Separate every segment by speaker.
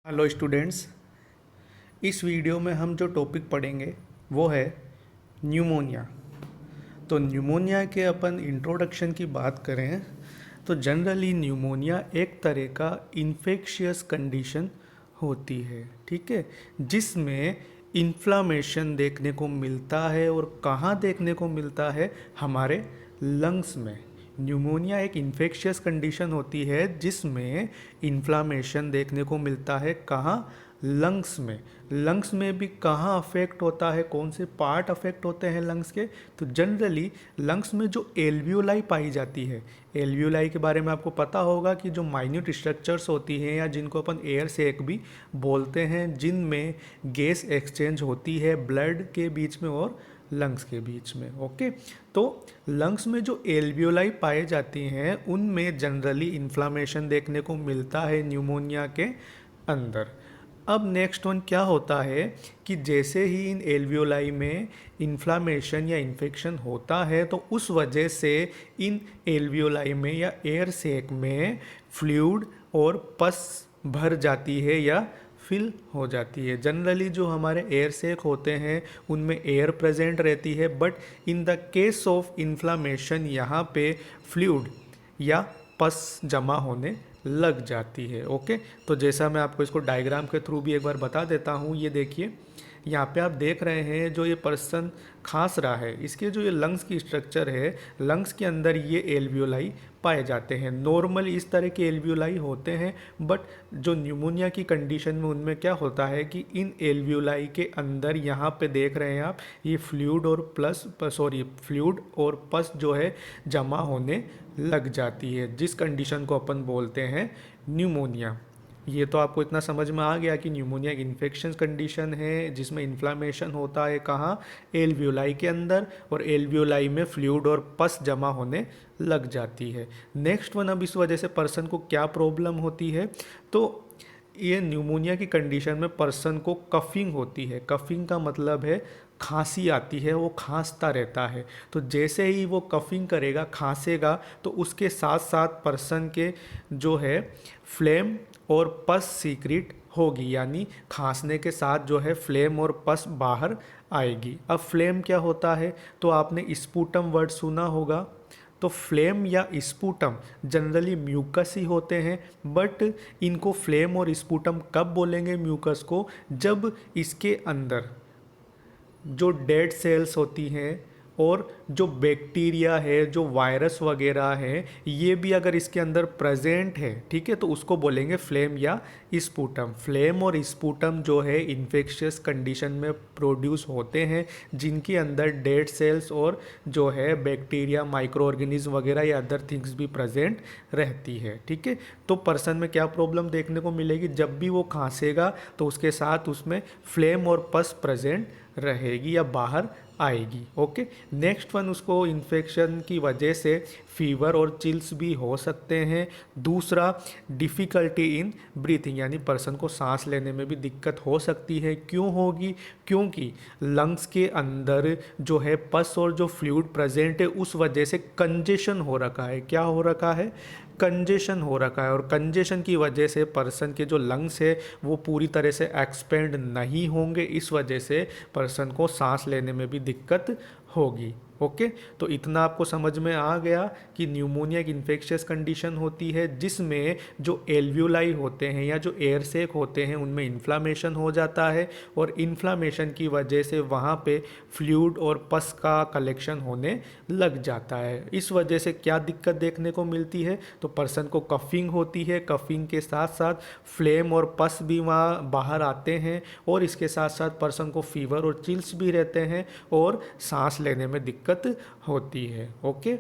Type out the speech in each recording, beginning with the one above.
Speaker 1: Hello students. इस video में हम जो टॉपिक पढ़ेंगे वो है न्यूमोनिया। तो न्यूमोनिया के अपन इंट्रोडक्शन की बात करें तो जनरली न्यूमोनिया एक तरह का इन्फेक्शियस कंडीशन होती है, ठीक है, जिसमें इन्फ्लामेशन देखने को मिलता है। और कहाँ देखने को मिलता है? हमारे लंग्स में। न्यूमोनिया एक इन्फेक्शियस कंडीशन होती है जिसमें इन्फ्लामेशन देखने को मिलता है। कहाँ? लंग्स में। लंग्स में भी कहाँ अफेक्ट होता है, कौन से पार्ट अफेक्ट होते हैं लंग्स के? तो जनरली लंग्स में जो एल्वियोलाई पाई जाती है, एल्वियोलाई के बारे में आपको पता होगा कि जो माइन्यूट स्ट्रक्चर्स होती हैं या जिनको अपन एयर सैक भी बोलते हैं, जिनमें गैस एक्सचेंज होती है ब्लड के बीच में और लंग्स के बीच में। ओके, तो लंग्स में जो एल्वियोलाई पाए जाती हैं उनमें जनरली इन्फ्लामेशन देखने को मिलता है न्यूमोनिया के अंदर। अब नेक्स्ट वन क्या होता है कि जैसे ही इन एल्वियोलाई में इन्फ्लामेशन या इन्फेक्शन होता है तो उस वजह से इन एल्वियोलाई में या एयर सैक में फ्लूइड और पस भर जाती है या फिल हो जाती है। जनरली जो हमारे एयर सैक होते हैं उनमें एयर प्रेजेंट रहती है, but in the case of inflammation यहाँ पे फ्लूइड या पस जमा होने लग जाती है। ओके, तो जैसा मैं आपको इसको डायग्राम के थ्रू भी एक बार बता देता हूँ। ये देखिए, यहाँ पे आप देख रहे हैं जो ये पर्सन खांस रहा है, इसके जो ये लंग्स की स्ट्रक्चर है, लंग्स के अंदर ये एल्वियोलाई पाए जाते हैं। नॉर्मली इस तरह के एल्वियोलाई होते हैं, बट जो न्यूमोनिया की कंडीशन में उनमें क्या होता है कि इन एल्वियोलाई के अंदर यहाँ पे देख रहे हैं आप, ये फ्लूइड और पस जो है जमा होने लग जाती है, जिस कंडीशन को अपन बोलते हैं न्यूमोनिया। ये तो आपको इतना समझ में आ गया कि न्यूमोनिया एक इन्फेक्शन कंडीशन है जिसमें इन्फ्लामेशन होता है। कहाँ? एल्वियोलाई के अंदर, और एल्वियोलाई में फ्लूइड और पस जमा होने लग जाती है। नेक्स्ट वन, अब इस वजह से पर्सन को क्या प्रॉब्लम होती है? तो ये न्यूमोनिया की कंडीशन में पर्सन को कफिंग होती है। कफिंग का मतलब है खांसी आती है, वो खांसता रहता है। तो जैसे ही वो कफिंग करेगा, खांसेगा, तो उसके साथ साथ पर्सन के जो है फ्लेम और पस सीक्रेट होगी, यानी खांसने के साथ जो है फ्लेम और पस बाहर आएगी। अब फ्लेम क्या होता है? तो आपने स्पूटम वर्ड सुना होगा। तो फ्लेम या स्पूटम जनरली म्यूकस ही होते हैं, बट इनको फ्लेम और स्पूटम कब बोलेंगे म्यूकस को? जब इसके अंदर जो डेड सेल्स होती हैं और जो बैक्टीरिया है, जो वायरस वगैरह है, ये भी अगर इसके अंदर प्रेजेंट है, ठीक है, तो उसको बोलेंगे फ्लेम या स्पूटम। फ्लेम और स्पूटम जो है इन्फेक्शियस कंडीशन में प्रोड्यूस होते हैं, जिनके अंदर डेड सेल्स और जो है बैक्टीरिया, माइक्रो ऑर्गेनिज्म वगैरह या अदर थिंग्स भी प्रेजेंट रहती है, ठीक है। तो पर्सन में क्या प्रॉब्लम देखने को मिलेगी? जब भी वो खांसेगा तो उसके साथ उसमें फ्लेम और पस प्रेजेंट रहेगी या बाहर आएगी। ओके, नेक्स्ट वन, उसको इन्फेक्शन की वजह से फीवर और चिल्स भी हो सकते हैं। दूसरा, डिफ़िकल्टी इन ब्रीथिंग, यानी पर्सन को सांस लेने में भी दिक्कत हो सकती है। क्यों होगी? क्योंकि लंग्स के अंदर जो है पस और जो फ्लूइड प्रेजेंट है उस वजह से कंजेशन हो रखा है। क्या हो रखा है? कंजेशन हो रखा है, और कंजेशन की वजह से पर्सन के जो लंग्स है वो पूरी तरह से एक्सपेंड नहीं होंगे। इस वजह से पर्सन को सांस लेने में भी दिक्कत होगी। ओके, तो इतना आपको समझ में आ गया कि न्यूमोनिया एक इन्फेक्शियस कंडीशन होती है जिसमें जो एल्वियोलाई होते हैं या जो एयर सैक होते हैं उनमें इन्फ्लामेशन हो जाता है, और इन्फ्लामेशन की वजह से वहाँ पे फ्लूइड और पस का कलेक्शन होने लग जाता है। इस वजह से क्या दिक्कत देखने को मिलती है? तो पर्सन को कफिंग होती है, कफिंग के साथ साथ फ्लेम और पस भी वहाँ बाहर आते हैं, और इसके साथ साथ पर्सन को फीवर और चिल्स भी रहते हैं और सांस लेने में दिक्कत होती है। ओके,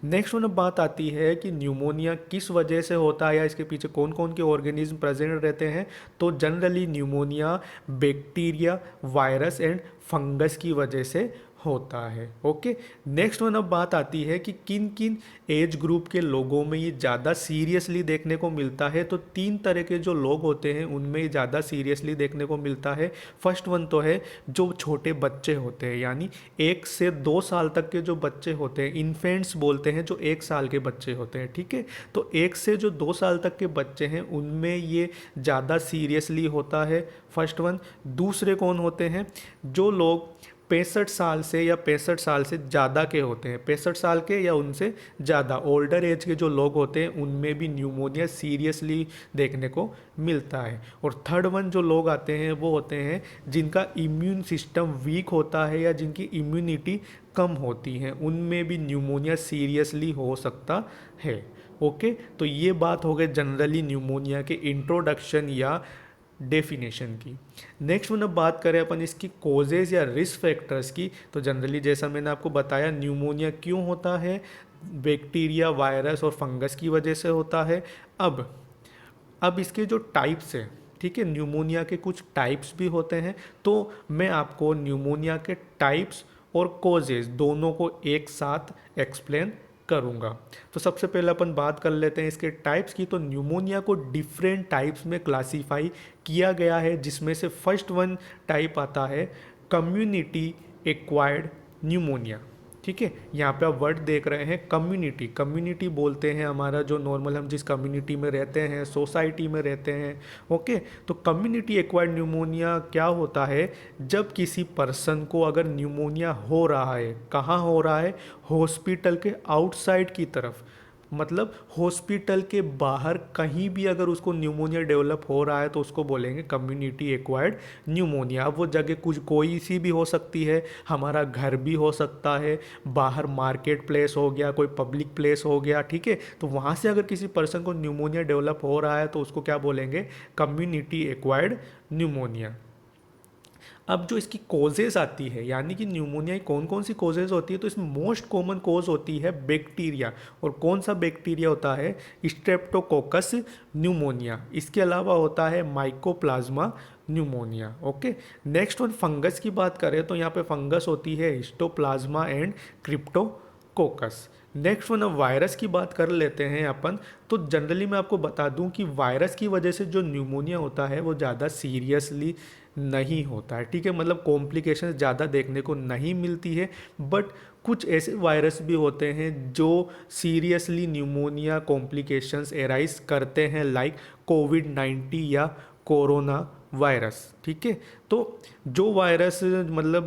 Speaker 1: नेक्स्ट वन बात आती है कि न्यूमोनिया किस वजह से होता है या इसके पीछे कौन कौन के ऑर्गेनिज्म प्रेजेंट रहते हैं। तो generally pneumonia bacteria, virus and fungus की वजह से होता है। ओके, नेक्स्ट वन अब बात आती है कि किन किन एज ग्रुप के लोगों में ये ज़्यादा सीरियसली देखने को मिलता है। तो तीन तरह के जो लोग होते हैं उनमें ये ज़्यादा सीरियसली देखने को मिलता है। फर्स्ट वन तो है जो छोटे बच्चे होते हैं, यानी 1 से 2 साल तक के जो बच्चे होते हैं, इन्फेंट्स बोलते हैं जो 1 साल के बच्चे होते हैं, ठीक है। तो 1 से 2 साल तक के बच्चे हैं उनमें ये ज़्यादा सीरियसली होता है, फर्स्ट वन। दूसरे कौन होते हैं, जो लोग 65 साल से या 65 साल से ज़्यादा के होते हैं, 65 साल के या उनसे ज़्यादा ओल्डर एज के जो लोग होते हैं उनमें भी न्यूमोनिया सीरियसली देखने को मिलता है। और थर्ड वन जो लोग आते हैं वो होते हैं जिनका इम्यून सिस्टम वीक होता है या जिनकी इम्यूनिटी कम होती है, उनमें भी न्यूमोनिया सीरियसली हो सकता है। ओके, तो ये बात हो गई जनरली न्यूमोनिया के इंट्रोडक्शन या डेफिनेशन की। नेक्स्ट वन अब बात करें अपन इसकी कोजेज़ या रिस्क फैक्टर्स की। तो जनरली जैसा मैंने आपको बताया न्यूमोनिया क्यों होता है, बैक्टीरिया, वायरस और फंगस की वजह से होता है। अब इसके जो टाइप्स हैं, ठीक है, न्यूमोनिया के कुछ टाइप्स भी होते हैं। तो मैं आपको न्यूमोनिया के टाइप्स और कोजेज़ दोनों को एक साथ एक्सप्लेन करूंगा। तो सबसे पहले अपन बात कर लेते हैं इसके टाइप्स की। तो न्यूमोनिया को डिफरेंट टाइप्स में क्लासीफाई किया गया है, जिसमें से फर्स्ट वन टाइप आता है कम्युनिटी एक्वायर्ड न्यूमोनिया, ठीक है। यहाँ पे आप वर्ड देख रहे हैं कम्युनिटी, कम्युनिटी बोलते हैं हमारा जो नॉर्मल हम जिस कम्युनिटी में रहते हैं, सोसाइटी में रहते हैं। ओके, तो कम्युनिटी एक्वायर्ड न्यूमोनिया क्या होता है, जब किसी पर्सन को अगर न्यूमोनिया हो रहा है, कहाँ हो रहा है, हॉस्पिटल के आउटसाइड की तरफ, मतलब हॉस्पिटल के बाहर कहीं भी अगर उसको न्यूमोनिया डेवलप हो रहा है तो उसको बोलेंगे कम्युनिटी एक्वायर्ड न्यूमोनिया। अब वो जगह कुछ कोई सी भी हो सकती है, हमारा घर भी हो सकता है, बाहर मार्केट प्लेस हो गया, कोई पब्लिक प्लेस हो गया, ठीक है। तो वहाँ से अगर किसी पर्सन को न्यूमोनिया डेवलप हो रहा है तो उसको क्या बोलेंगे, कम्युनिटी एक्वायर्ड न्यूमोनिया। अब जो इसकी कॉजेज़ आती है, यानी कि न्यूमोनिया की कौन कौन सी कॉजेज़ होती है, तो इसमें मोस्ट कॉमन कॉज होती है बैक्टीरिया। और कौन सा बैक्टीरिया होता है, स्ट्रेप्टोकोकस न्यूमोनिया। इसके अलावा होता है mycoplasma pneumonia. Okay, next one fungus की बात करें तो यहाँ पे फंगस होती है histoplasma and Cryptococcus. Next one अब वायरस की बात कर लेते हैं अपन। तो जनरली मैं आपको बता दूं कि वायरस की वजह से जो न्यूमोनिया होता है वो ज़्यादा सीरियसली नहीं होता है, ठीक है, मतलब कॉम्प्लिकेशन ज़्यादा देखने को नहीं मिलती है। बट कुछ ऐसे वायरस भी होते हैं जो सीरियसली न्यूमोनिया कॉम्प्लिकेशंस एराइज करते हैं, लाइक कोविड-19 या कोरोना वायरस, ठीक है। तो जो वायरस मतलब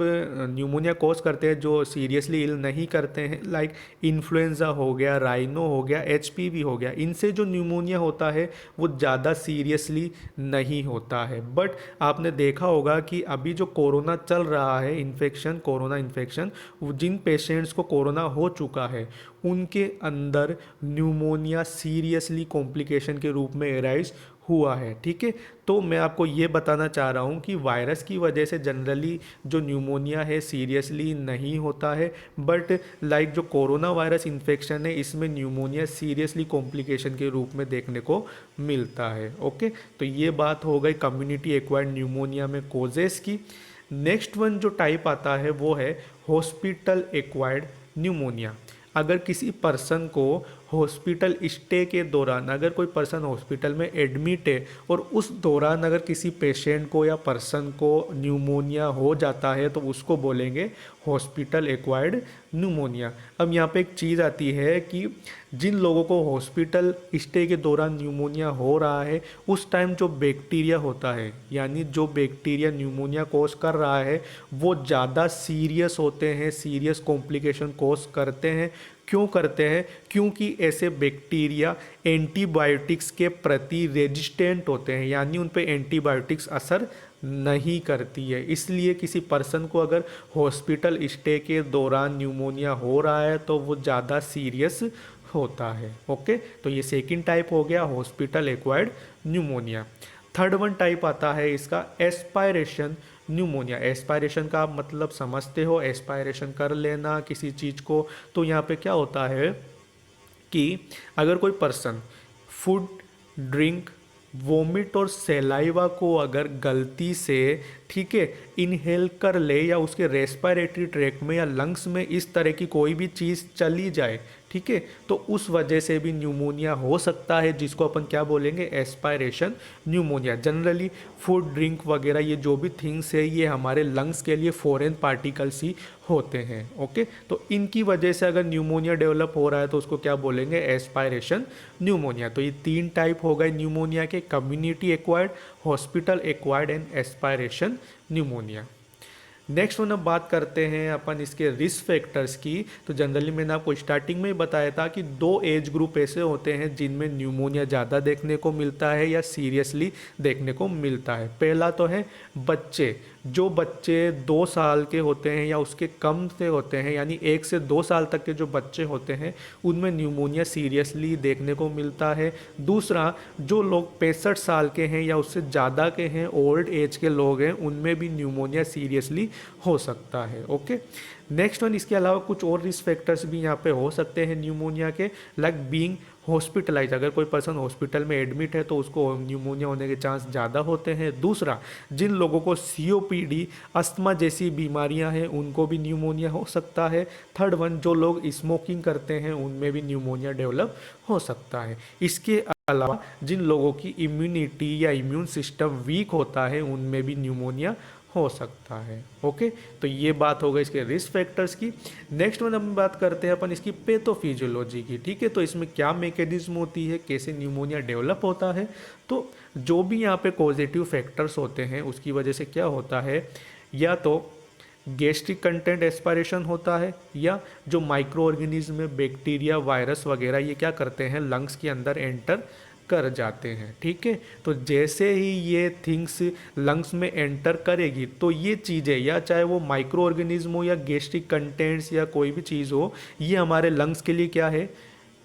Speaker 1: न्यूमोनिया कॉज करते हैं, जो सीरियसली इल नहीं करते हैं, लाइक इन्फ्लुएंजा हो गया, राइनो हो गया, एचपीवी हो गया, इनसे जो न्यूमोनिया होता है वो ज़्यादा सीरियसली नहीं होता है। बट आपने देखा होगा कि अभी जो कोरोना चल रहा है इन्फेक्शन, कोरोना इन्फेक्शन, जिन पेशेंट्स को कोरोना हो चुका है उनके अंदर न्यूमोनिया सीरियसली कॉम्प्लिकेशन के रूप में एराइज हुआ है, ठीक है। तो मैं आपको ये बताना चाह रहा हूँ कि वायरस की वजह से जनरली जो न्यूमोनिया है सीरियसली नहीं होता है। बट लाइक जो कोरोना वायरस इन्फेक्शन है इसमें न्यूमोनिया सीरियसली कॉम्प्लिकेशन के रूप में देखने को मिलता है। ओके, तो ये बात हो गई कम्युनिटी एक्वायर्ड न्यूमोनिया में कोजेस की। नेक्स्ट वन जो टाइप आता है वो है हॉस्पिटल एक्वायर्ड न्यूमोनिया। अगर किसी पर्सन को हॉस्पिटल स्टे के दौरान, अगर कोई पर्सन हॉस्पिटल में एडमिट है और उस दौरान अगर किसी पेशेंट को या पर्सन को न्यूमोनिया हो जाता है तो उसको बोलेंगे हॉस्पिटल एक्वायर्ड न्यूमोनिया। अब यहाँ पे एक चीज़ आती है कि जिन लोगों को हॉस्पिटल स्टे के दौरान न्यूमोनिया हो रहा है उस टाइम जो बैक्टीरिया होता है, यानी जो बैक्टीरिया न्यूमोनिया कॉज कर रहा है वो ज़्यादा सीरियस होते हैं, सीरियस कॉम्प्लिकेशन कॉज करते हैं। क्यों करते हैं? क्योंकि ऐसे बैक्टीरिया एंटीबायोटिक्स के प्रति रेजिस्टेंट होते हैं, यानी उन पे एंटीबायोटिक्स असर नहीं करती है। इसलिए किसी पर्सन को अगर हॉस्पिटल स्टे के दौरान न्यूमोनिया हो रहा है तो वो ज़्यादा सीरियस होता है। ओके, तो ये सेकंड टाइप हो गया hospital acquired pneumonia. Third one type आता है इसका एस्पायरेशन न्यूमोनिया। एस्पायरेशन का आप मतलब समझते हो, एस्पायरेशन कर लेना किसी चीज़ को। तो यहाँ पे क्या होता है कि अगर कोई पर्सन फूड, ड्रिंक वोमिट और सैलाइवा को अगर गलती से, ठीक है, इनहेल कर ले या उसके रेस्पिरेटरी ट्रैक में या लंग्स में इस तरह की कोई भी चीज़ चली जाए, ठीक है, तो उस वजह से भी न्यूमोनिया हो सकता है, जिसको अपन क्या बोलेंगे, aspiration pneumonia. Generally food drink वगैरह ये जो भी थिंग्स है ये हमारे लंग्स के लिए फॉरेन पार्टिकल्स ही होते हैं। ओके, तो इनकी वजह से अगर न्यूमोनिया डेवलप हो रहा है तो उसको क्या बोलेंगे, एस्पायरेशन न्यूमोनिया। तो ये 3 टाइप हो गए न्यूमोनिया के, community acquired, hospital acquired and aspiration pneumonia. Next one अब बात करते हैं अपन इसके रिस्क फैक्टर्स की। तो जनरली मैंने आपको स्टार्टिंग में ही बताया था कि 2 एज ग्रुप ऐसे होते हैं जिनमें न्यूमोनिया ज़्यादा देखने को मिलता है या सीरियसली देखने को मिलता है। पहला तो है बच्चे, जो बच्चे 2 साल के होते हैं या उसके कम से होते हैं, यानी 1 से 2 साल तक के जो बच्चे होते हैं उनमें न्यूमोनिया सीरियसली देखने को मिलता है। दूसरा, जो लोग 65 साल के हैं या उससे ज़्यादा के हैं, ओल्ड एज के लोग हैं, उनमें भी न्यूमोनिया सीरियसली हो सकता है। ओके, नेक्स्ट वन, इसके अलावा कुछ और रिस्क फैक्टर्स भी यहाँ पे हो सकते हैं न्यूमोनिया के, लाइक बीइंग हॉस्पिटलाइज। अगर कोई पर्सन हॉस्पिटल में एडमिट है तो उसको न्यूमोनिया होने के चांस ज़्यादा होते हैं। दूसरा, जिन लोगों को सीओपीडी, अस्थमा जैसी बीमारियां हैं, उनको भी न्यूमोनिया हो सकता है। थर्ड वन, जो लोग स्मोकिंग करते हैं उनमें भी न्यूमोनिया डेवलप हो सकता है। इसके अलावा जिन लोगों की इम्यूनिटी या इम्यून सिस्टम वीक होता है उनमें भी न्यूमोनिया हो सकता है। ओके, तो ये बात हो गई इसके रिस्क फैक्टर्स की। नेक्स्ट वन हम बात करते हैं अपन इसकी पैथोफिजियोलॉजी की। ठीक है, तो इसमें क्या मैकेनिज्म होती है, कैसे न्यूमोनिया डेवलप होता है। तो जो भी यहाँ पे पॉजिटिव फैक्टर्स होते हैं उसकी वजह से क्या होता है, या तो गैस्ट्रिक कंटेंट एस्पायरेशन होता है, या जो माइक्रो ऑर्गेनिज्म है, बैक्टीरिया, वायरस वगैरह, ये क्या करते हैं, लंग्स के अंदर एंटर कर जाते हैं। ठीक है, तो जैसे ही ये थिंग्स लंग्स में एंटर करेगी तो ये चीज़ें, या चाहे वो माइक्रो ऑर्गेनिज्म हो या गैस्ट्रिक कंटेंट्स या कोई भी चीज़ हो, ये हमारे लंग्स के लिए क्या है,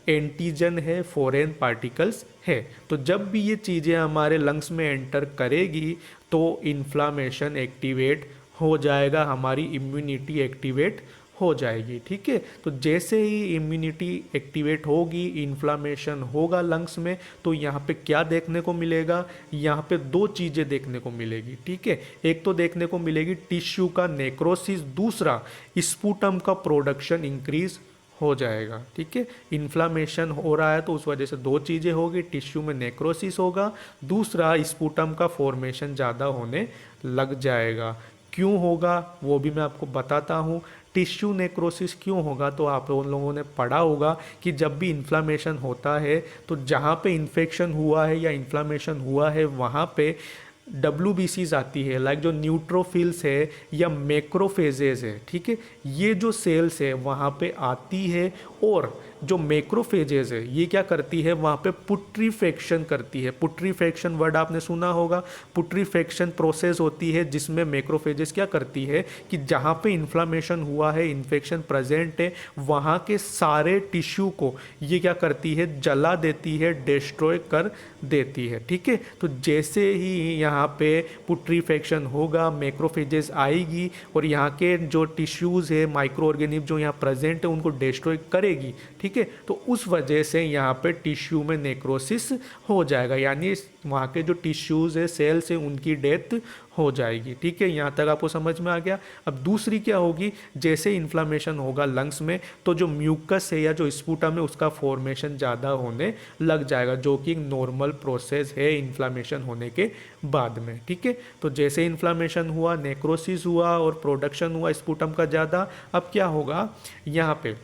Speaker 1: एंटीजन है, फॉरेन पार्टिकल्स है। तो जब भी ये चीज़ें हमारे लंग्स में एंटर करेगी तो इन्फ्लामेशन एक्टिवेट हो जाएगा, हमारी इम्यूनिटी एक्टिवेट हो जाएगी। ठीक है, तो जैसे ही इम्यूनिटी एक्टिवेट होगी, इन्फ्लामेशन होगा लंग्स में, तो यहाँ पे क्या देखने को मिलेगा, यहाँ पे 2 चीज़ें देखने को मिलेगी। ठीक है, एक तो देखने को मिलेगी टिश्यू का नेक्रोसिस, दूसरा स्पूटम का प्रोडक्शन इंक्रीज हो जाएगा। ठीक है, इन्फ्लामेशन हो रहा है तो उस वजह से 2 चीज़ें होगी, टिश्यू में नेक्रोसिस होगा, दूसरा स्पूटम का फॉर्मेशन ज़्यादा होने लग जाएगा। क्यों होगा वो भी मैं आपको बताता हूँ। टिश्यू नेक्रोसिस क्यों होगा, तो आप उन लोगों ने पढ़ा होगा कि जब भी इन्फ्लामेशन होता है तो जहाँ पे इन्फेक्शन हुआ है या इन्फ्लामेशन हुआ है वहाँ पे WBCs आती है, लाइक जो न्यूट्रोफिल्स है या मैक्रोफेजेज है। ठीक है, ये जो सेल्स है वहाँ पे आती है, और जो मैक्रोफेजेज है ये क्या करती है, वहाँ पे पुट्रीफेक्शन करती है। पुट्रीफेक्शन वर्ड आपने सुना होगा। पुट्रीफेक्शन प्रोसेस होती है जिसमें मैक्रोफेजेस क्या करती है कि जहाँ पे इन्फ्लामेशन हुआ है, इन्फेक्शन प्रेजेंट है, वहाँ के सारे टिश्यू को ये क्या करती है, जला देती है, डिस्ट्रॉय कर देती है। ठीक है, तो जैसे ही यहाँ पे पुट्रीफेक्शन होगा, मैक्रोफेजेस आएगी और यहाँ के जो टिश्यूज़ है, माइक्रो ऑर्गेनिज्म जो यहाँ प्रेजेंट है उनको डिस्ट्रॉय करेगी। ठीक है, तो उस वजह से यहाँ पे टिश्यू में नेक्रोसिस हो जाएगा, यानी वहाँ के जो टिश्यूज़ है, सेल्स है, उनकी डेथ हो जाएगी। ठीक है, यहाँ तक आपको समझ में आ गया। अब दूसरी क्या होगी, जैसे इन्फ्लामेशन होगा लंग्स में तो जो म्यूकस है या जो स्पूटम है उसका फॉर्मेशन ज़्यादा होने लग जाएगा, जो कि एक नॉर्मल प्रोसेस है इन्फ्लामेशन होने के बाद में। ठीक है, तो जैसे इन्फ्लामेशन हुआ, नेक्रोसिस हुआ और प्रोडक्शन हुआ स्पूटम का ज़्यादा, अब क्या होगा, यहाँ पे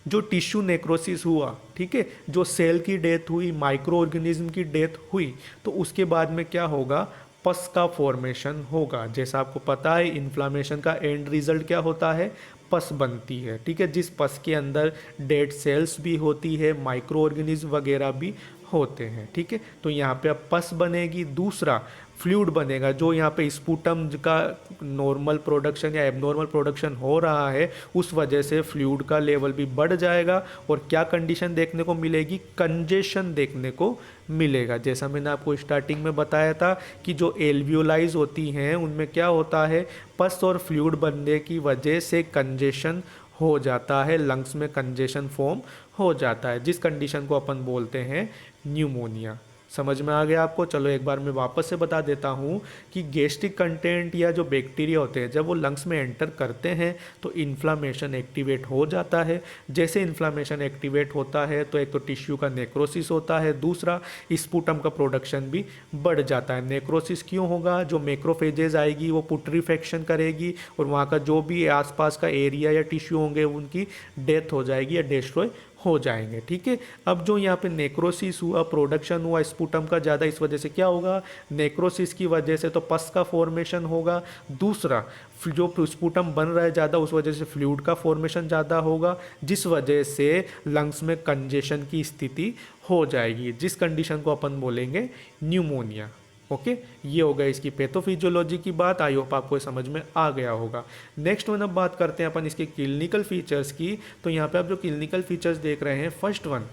Speaker 1: जो टिश्यू नेक्रोसिस हुआ, ठीक है, जो सेल की डेथ हुई, माइक्रो ऑर्गेनिज्म की डेथ हुई, तो उसके बाद में क्या होगा, पस का फॉर्मेशन होगा। जैसा आपको पता है इन्फ्लामेशन का एंड रिजल्ट क्या होता है, पस बनती है। ठीक है, जिस पस के अंदर डेड सेल्स भी होती है, माइक्रो ऑर्गेनिज्म वगैरह भी होते हैं। ठीक है, तो यहाँ पे अब पस बनेगी, दूसरा फ्लूइड बनेगा। जो यहाँ पे स्पूटम का नॉर्मल प्रोडक्शन या एबनॉर्मल प्रोडक्शन हो रहा है उस वजह से फ्लूइड का लेवल भी बढ़ जाएगा, और क्या कंडीशन देखने को मिलेगी, कंजेशन देखने को मिलेगा। जैसा मैंने आपको स्टार्टिंग में बताया था कि जो एल्वियोलाइज होती हैं उनमें क्या होता है, पस और फ्लूइड बनने की वजह से कंजेशन हो जाता है, लंग्स में कंजेशन फॉर्म हो जाता है, जिस कंडीशन को अपन बोलते हैं न्यूमोनिया। समझ में आ गया आपको? चलो एक बार मैं वापस से बता देता हूँ कि गैस्ट्रिक कंटेंट या जो बैक्टीरिया होते हैं जब वो लंग्स में एंटर करते हैं तो इन्फ्लामेशन एक्टिवेट हो जाता है। जैसे इन्फ्लामेशन एक्टिवेट होता है तो एक तो टिश्यू का नेक्रोसिस होता है, दूसरा स्पूटम का प्रोडक्शन भी बढ़ जाता है। नेक्रोसिस क्यों होगा? जो मैक्रोफेजेज आएगी वो पुट्रीफेक्शन करेगी और वहाँ का जो भी आसपास का एरिया या टिश्यू होंगे उनकी डेथ हो जाएगी या डिस्ट्रॉय हो जाएंगे। ठीक है, अब जो यहाँ पे नेक्रोसिस हुआ, प्रोडक्शन हुआ स्पूटम का ज़्यादा, इस वजह से क्या होगा? नेक्रोसिस की वजह से तो पस का फॉर्मेशन होगा, दूसरा जो स्पूटम बन रहा है ज़्यादा उस वजह से फ्लूइड का फॉर्मेशन ज़्यादा होगा, जिस वजह से लंग्स में कंजेशन की स्थिति हो जाएगी, जिस कंडीशन को अपन बोलेंगे न्यूमोनिया। ओके, ये हो गया इसकी पैथोफिजियोलॉजी की बात। आई होप आपको समझ में आ गया होगा। नेक्स्ट वन अब बात करते हैं अपन इसके क्लिनिकल फीचर्स की। तो यहाँ पे आप जो क्लिनिकल फीचर्स देख रहे हैं, फर्स्ट वन,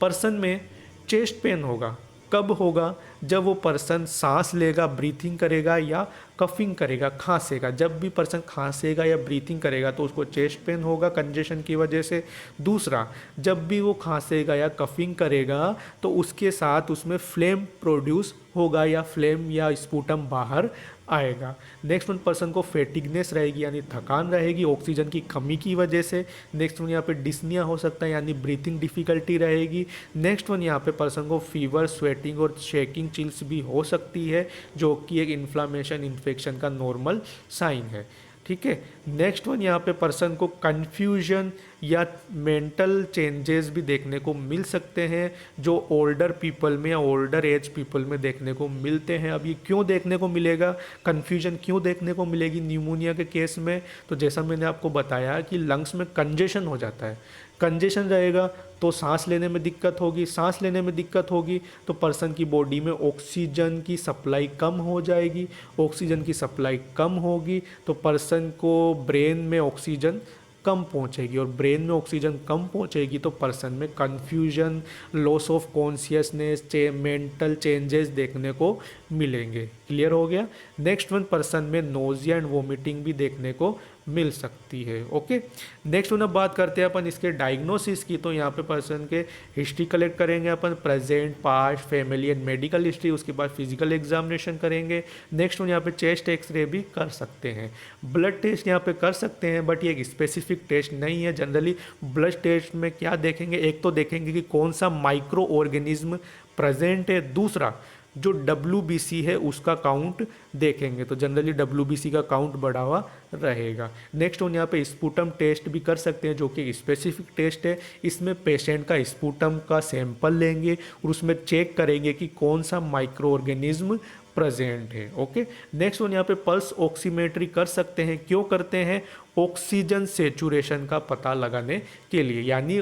Speaker 1: पर्सन में चेस्ट पेन होगा। कब होगा? जब वो पर्सन सांस लेगा, ब्रीथिंग करेगा या कफिंग करेगा, खांसेगा। जब भी पर्सन खांसेगा या ब्रीथिंग करेगा तो उसको चेस्ट पेन होगा कंजेशन की वजह से। दूसरा, जब भी वो खांसेगा या कफिंग करेगा तो उसके साथ उसमें फ्लेम प्रोड्यूस होगा या फ्लेम या स्पूटम बाहर आएगा। नेक्स्ट वन, पर्सन को फैटिगनेस रहेगी यानी थकान रहेगी ऑक्सीजन की कमी की वजह से। नेक्स्ट वन यहाँ पे डिस्निया हो सकता है यानी ब्रीथिंग डिफिकल्टी रहेगी। नेक्स्ट वन यहाँ पे पर्सन को फीवर, स्वेटिंग और शेकिंग चिल्स भी हो सकती है जो कि एक इन्फ्लामेशन इन्फेक्शन का नॉर्मल साइन है। ठीक है, नेक्स्ट वन यहाँ पे पर्सन को कन्फ्यूजन या मेंटल चेंजेस भी देखने को मिल सकते हैं जो ओल्डर पीपल में या ओल्डर एज पीपल में देखने को मिलते हैं। अब ये क्यों देखने को मिलेगा, कन्फ्यूजन क्यों देखने को मिलेगी न्यूमोनिया के केस में? तो जैसा मैंने आपको बताया कि लंग्स में कंजेशन हो जाता है, कंजेशन रहेगा तो सांस लेने में दिक्कत होगी, सांस लेने में दिक्कत होगी तो पर्सन की बॉडी में ऑक्सीजन की सप्लाई कम हो जाएगी, ऑक्सीजन की सप्लाई कम होगी तो पर्सन को ब्रेन में ऑक्सीजन कम पहुंचेगी और ब्रेन में ऑक्सीजन कम पहुंचेगी तो पर्सन में confusion, loss of consciousness, mental changes देखने को मिलेंगे। क्लियर हो गया? नेक्स्ट वन, पर्सन में नोजिया एंड वोमिटिंग भी देखने को मिल सकती है। ओके, नेक्स्ट वन अब बात करते हैं अपन इसके डायग्नोसिस की। तो यहाँ पे पर्सन के हिस्ट्री कलेक्ट करेंगे अपन, present, past, family and medical history, उसके बाद फिजिकल एग्जामिनेशन करेंगे। नेक्स्ट वन यहाँ पे चेस्ट एक्सरे भी कर सकते हैं, ब्लड टेस्ट यहाँ पे कर सकते हैं बट ये एक स्पेसिफिक टेस्ट नहीं है। जनरली ब्लड टेस्ट में क्या देखेंगे? एक तो देखेंगे कि कौन सा माइक्रो ऑर्गेनिज्म प्रेजेंट है, दूसरा जो WBC है उसका काउंट देखेंगे तो जनरली WBC का काउंट बढ़ा हुआ रहेगा। नेक्स्ट वन यहाँ पे स्पूटम टेस्ट भी कर सकते हैं जो कि स्पेसिफिक टेस्ट है। इसमें पेशेंट का स्पूटम का सैंपल लेंगे और उसमें चेक करेंगे कि कौन सा माइक्रो ऑर्गेनिज्म प्रेजेंट है। ओके, नेक्स्ट वन यहाँ पे पल्स ऑक्सीमेट्री कर सकते हैं। क्यों करते हैं? ऑक्सीजन सेचुरेशन का पता लगाने के लिए, यानी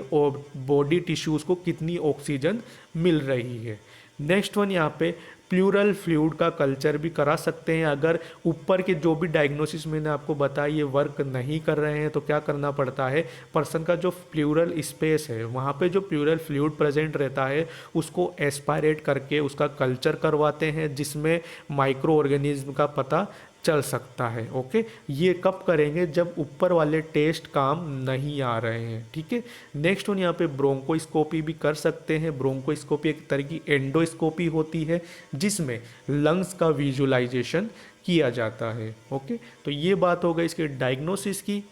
Speaker 1: बॉडी टिश्यूज़ को कितनी ऑक्सीजन मिल रही है। नेक्स्ट वन यहाँ पे प्लूरल फ्लूइड का कल्चर भी करा सकते हैं। अगर ऊपर के जो भी डायग्नोसिस मैंने आपको बताया ये वर्क नहीं कर रहे हैं तो क्या करना पड़ता है? पर्सन का जो प्लूरल स्पेस है वहाँ पे जो प्लूरल फ्लूइड प्रेजेंट रहता है उसको एस्पायरेट करके उसका कल्चर करवाते हैं जिसमें माइक्रो ऑर्गेनिज्म का पता चल सकता है। ओके, ये कब करेंगे? जब ऊपर वाले टेस्ट काम नहीं आ रहे हैं। ठीक है, नेक्स्ट वन यहाँ पे ब्रोंकोस्कोपी भी कर सकते हैं। ब्रोंकोस्कोपी एक तरह की एंडोस्कोपी होती है जिसमें लंग्स का विजुअलाइजेशन किया जाता है। ओके, तो ये बात हो गई इसके डायग्नोसिस की।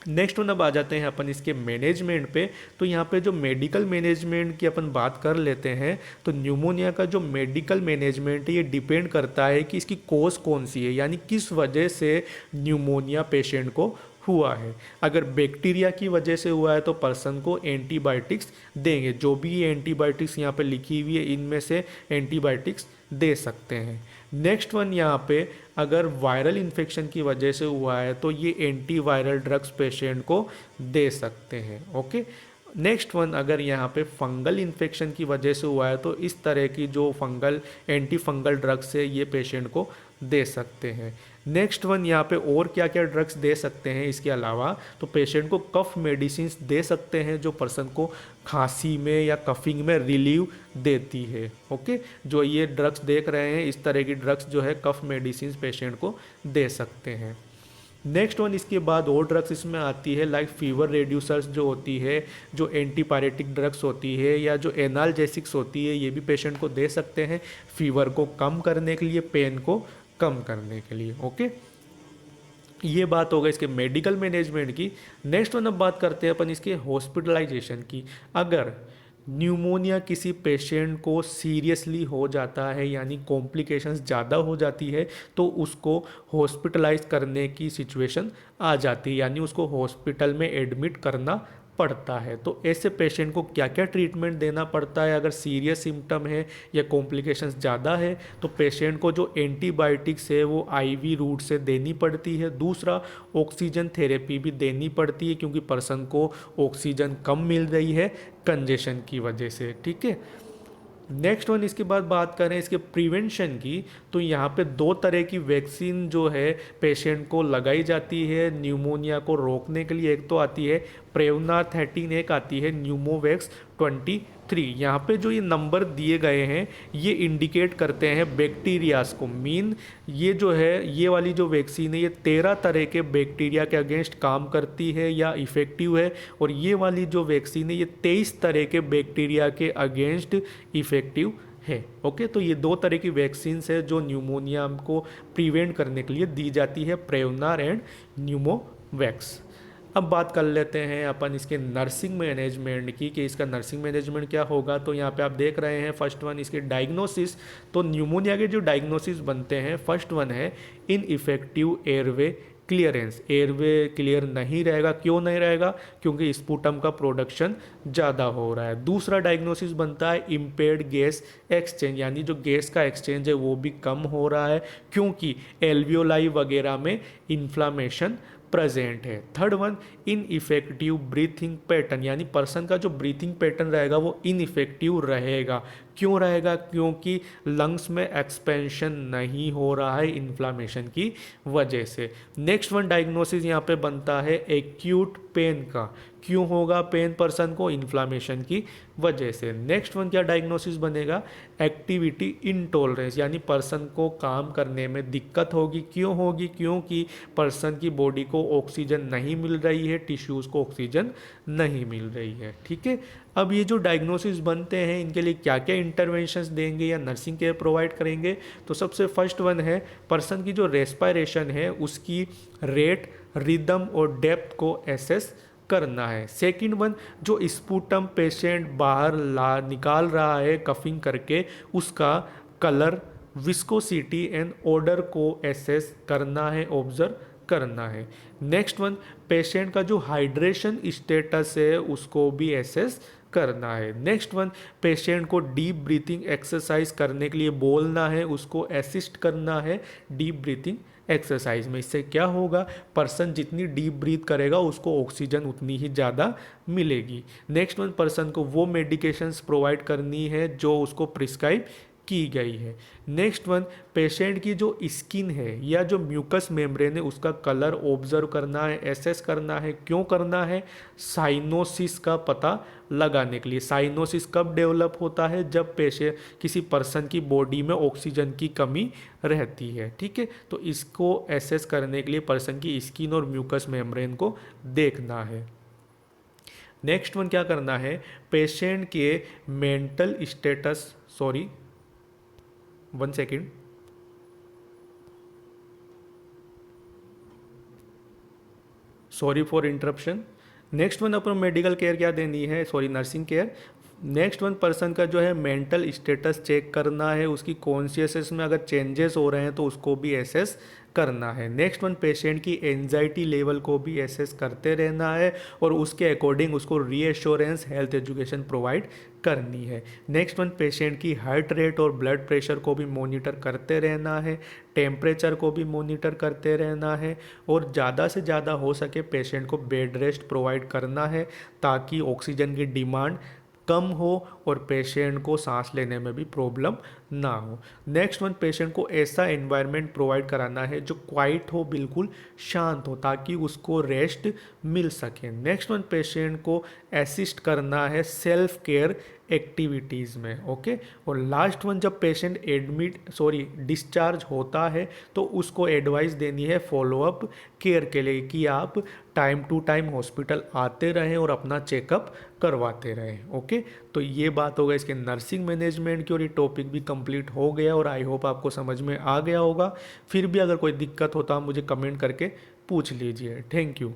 Speaker 1: नेक्स्ट वन अब आ जाते हैं अपन इसके मैनेजमेंट पे। तो यहाँ पे जो मेडिकल मैनेजमेंट की अपन बात कर लेते हैं तो न्यूमोनिया का जो मेडिकल मैनेजमेंट है ये डिपेंड करता है कि इसकी कॉज कौन सी है, यानी किस वजह से न्यूमोनिया पेशेंट को हुआ है। अगर बैक्टीरिया की वजह से हुआ है तो पर्सन को एंटीबायोटिक्स देंगे, जो भी एंटीबायोटिक्स यहाँ पे लिखी हुई है इनमें से एंटीबायोटिक्स दे सकते हैं। नेक्स्ट वन यहाँ पे अगर वायरल इन्फेक्शन की वजह से हुआ है तो ये एंटीवायरल ड्रग्स पेशेंट को दे सकते हैं। ओके, नेक्स्ट वन अगर यहाँ पे फंगल इन्फेक्शन की वजह से हुआ है तो इस तरह की जो फंगल एंटी फंगल ड्रग्स है ये पेशेंट को दे सकते हैं। नेक्स्ट वन यहाँ पे और क्या क्या ड्रग्स दे सकते हैं इसके अलावा? तो पेशेंट को कफ मेडिसिन दे सकते हैं जो पर्सन को खांसी में या कफिंग में रिलीव देती है। ओके, जो ये ड्रग्स देख रहे हैं इस तरह की ड्रग्स जो है कफ मेडिसिन पेशेंट को दे सकते हैं। नेक्स्ट वन इसके बाद और ड्रग्स इसमें आती है लाइक फीवर रेड्यूसर्स जो होती है, जो एंटीपायरेटिक ड्रग्स होती है या जो एनाल्जेसिक्स होती है, ये भी पेशेंट को दे सकते हैं फीवर को कम करने के लिए, पेन को कम करने के लिए। ओके, ये बात हो गई इसके मेडिकल मैनेजमेंट की। नेक्स्ट वन अब बात करते हैं अपन इसके हॉस्पिटलाइजेशन की। अगर न्यूमोनिया किसी पेशेंट को सीरियसली हो जाता है यानी कॉम्प्लिकेशंस ज़्यादा हो जाती है तो उसको हॉस्पिटलाइज करने की सिचुएशन आ जाती है, यानी उसको हॉस्पिटल में एडमिट करना पड़ता है। तो ऐसे पेशेंट को क्या क्या ट्रीटमेंट देना पड़ता है अगर सीरियस सिम्टम है या कॉम्प्लिकेशंस ज़्यादा है? तो पेशेंट को जो एंटीबायोटिक्स है वो आईवी रूट से देनी पड़ती है। दूसरा, ऑक्सीजन थेरेपी भी देनी पड़ती है क्योंकि पर्सन को ऑक्सीजन कम मिल रही है कंजेशन की वजह से। ठीक है, नेक्स्ट वन इसके बाद बात करें इसके प्रिवेंशन की, तो यहाँ पे 2 तरह की वैक्सीन जो है पेशेंट को लगाई जाती है न्यूमोनिया को रोकने के लिए। एक तो आती है प्रेवनार 13, एक आती है न्यूमोवैक्स 23। यहाँ पे जो ये नंबर दिए गए हैं ये इंडिकेट करते हैं बैक्टीरियाज को। मीन ये जो है ये वाली जो वैक्सीन है ये 13 तरह के बैक्टीरिया के अगेंस्ट काम करती है या इफ़ेक्टिव है, और ये वाली जो वैक्सीन है ये 23 तरह के बैक्टीरिया के अगेंस्ट इफ़ेक्टिव है। ओके, तो ये 2 तरह की वैक्सीन है जो न्यूमोनिया को प्रिवेंट करने के लिए दी जाती है, प्रेवनार एंड न्यूमोवैक्स। अब बात कर लेते हैं अपन इसके नर्सिंग मैनेजमेंट की कि इसका नर्सिंग मैनेजमेंट क्या होगा। तो यहाँ पे आप देख रहे हैं फर्स्ट वन इसके डायग्नोसिस। तो न्यूमोनिया के जो डायग्नोसिस बनते हैं, फर्स्ट वन है ineffective airway clearance. Airway clear नहीं रहेगा, क्यों नहीं रहेगा? क्योंकि स्पूटम का प्रोडक्शन ज़्यादा हो रहा है। दूसरा डायग्नोसिस बनता है इम्पेयर्ड गैस एक्सचेंज, यानी जो गैस का एक्सचेंज है वो भी कम हो रहा है क्योंकि एल्वियोलाई वगैरह में इन्फ्लामेशन प्रेजेंट है। Third one ineffective breathing pattern, यानी पर्सन का जो ब्रीथिंग पैटर्न रहेगा वो इनइफेक्टिव रहेगा। क्यों रहेगा? क्योंकि लंग्स में एक्सपेंशन नहीं हो रहा है इन्फ्लामेशन की वजह से। नेक्स्ट वन डायग्नोसिस यहाँ पे बनता है एक्यूट पेन का। क्यों होगा पेन पर्सन को? इन्फ्लामेशन की वजह से। नेक्स्ट वन क्या डायग्नोसिस बनेगा? एक्टिविटी इनटॉलरेंस, यानी पर्सन को काम करने में दिक्कत होगी। क्यों होगी? क्योंकि पर्सन की बॉडी को ऑक्सीजन नहीं मिल रही है, टिश्यूज़ को ऑक्सीजन नहीं मिल रही है। ठीक है, अब ये जो डायग्नोसिस बनते हैं इनके लिए क्या क्या इंटरवेंशंस देंगे या नर्सिंग केयर प्रोवाइड करेंगे? तो सबसे फर्स्ट वन है पर्सन की जो रेस्पायरेशन है उसकी रेट, रिदम और डेप्थ को एसेस करना है। सेकंड वन, जो स्पूटम पेशेंट बाहर निकाल रहा है कफिंग करके, उसका कलर, विस्कोसिटी एंड ऑर्डर को एसेस करना है, ऑब्जर्व करना है। नेक्स्ट वन, पेशेंट का जो हाइड्रेशन स्टेटस है उसको भी एसेस करना है। नेक्स्ट वन, पेशेंट को डीप ब्रीथिंग एक्सरसाइज करने के लिए बोलना है, उसको असिस्ट करना है डीप ब्रीथिंग एक्सरसाइज में। इससे क्या होगा? पर्सन जितनी डीप ब्रीथ करेगा उसको ऑक्सीजन उतनी ही ज़्यादा मिलेगी। नेक्स्ट वन, पर्सन को वो मेडिकेशंस प्रोवाइड करनी है जो उसको प्रिस्क्राइब की गई है। नेक्स्ट वन, पेशेंट की जो स्किन है या जो म्यूकस मेम्ब्रेन है उसका कलर ऑब्जर्व करना है, एसेस करना है। क्यों करना है? साइनोसिस का पता लगाने के लिए। साइनोसिस कब डेवलप होता है? जब पेशेंट किसी पर्सन की बॉडी में ऑक्सीजन की कमी रहती है। ठीक है, तो इसको एसेस करने के लिए पर्सन की स्किन और म्यूकस मेम्ब्रेन को देखना है। नेक्स्ट वन क्या करना है? पेशेंट के mental status, sorry 1 second, sorry for interruption. Next one upon medical care क्या देनी है, sorry nursing care. Next one, person का जो है मेंटल स्टेटस चेक करना है, उसकी कॉन्शियसनेस में अगर चेंजेस हो रहे हैं तो उसको भी एसेस करना है। नेक्स्ट वन, पेशेंट की एंजाइटी लेवल को भी एसेस करते रहना है और उसके अकॉर्डिंग उसको रीएश्योरेंस हेल्थ एजुकेशन प्रोवाइड करनी है। नेक्स्ट वन, पेशेंट की हार्ट रेट और ब्लड प्रेशर को भी मॉनिटर करते रहना है, टेम्परेचर को भी मॉनिटर करते रहना है और ज़्यादा से ज़्यादा हो सके पेशेंट को बेड रेस्ट प्रोवाइड करना है ताकि ऑक्सीजन की डिमांड कम हो और पेशेंट को सांस लेने में भी प्रॉब्लम ना हो। नेक्स्ट वन, पेशेंट को ऐसा एनवायरनमेंट प्रोवाइड कराना है जो क्वाइट हो, बिल्कुल शांत हो, ताकि उसको रेस्ट मिल सके। नेक्स्ट वन, पेशेंट को असिस्ट करना है सेल्फ केयर एक्टिविटीज़ में। ओके। और लास्ट वन, जब पेशेंट डिस्चार्ज होता है तो उसको एडवाइस देनी है फॉलोअप केयर के लिए कि आप टाइम टू टाइम हॉस्पिटल आते रहें और अपना चेकअप करवाते रहें। ओके। तो ये बात हो गई इसके नर्सिंग मैनेजमेंट की, और ये टॉपिक भी कंप्लीट हो गया और आई होप आपको समझ में आ गया होगा। फिर भी अगर कोई दिक्कत हो तो आप मुझे कमेंट करके पूछ लीजिए। Thank you.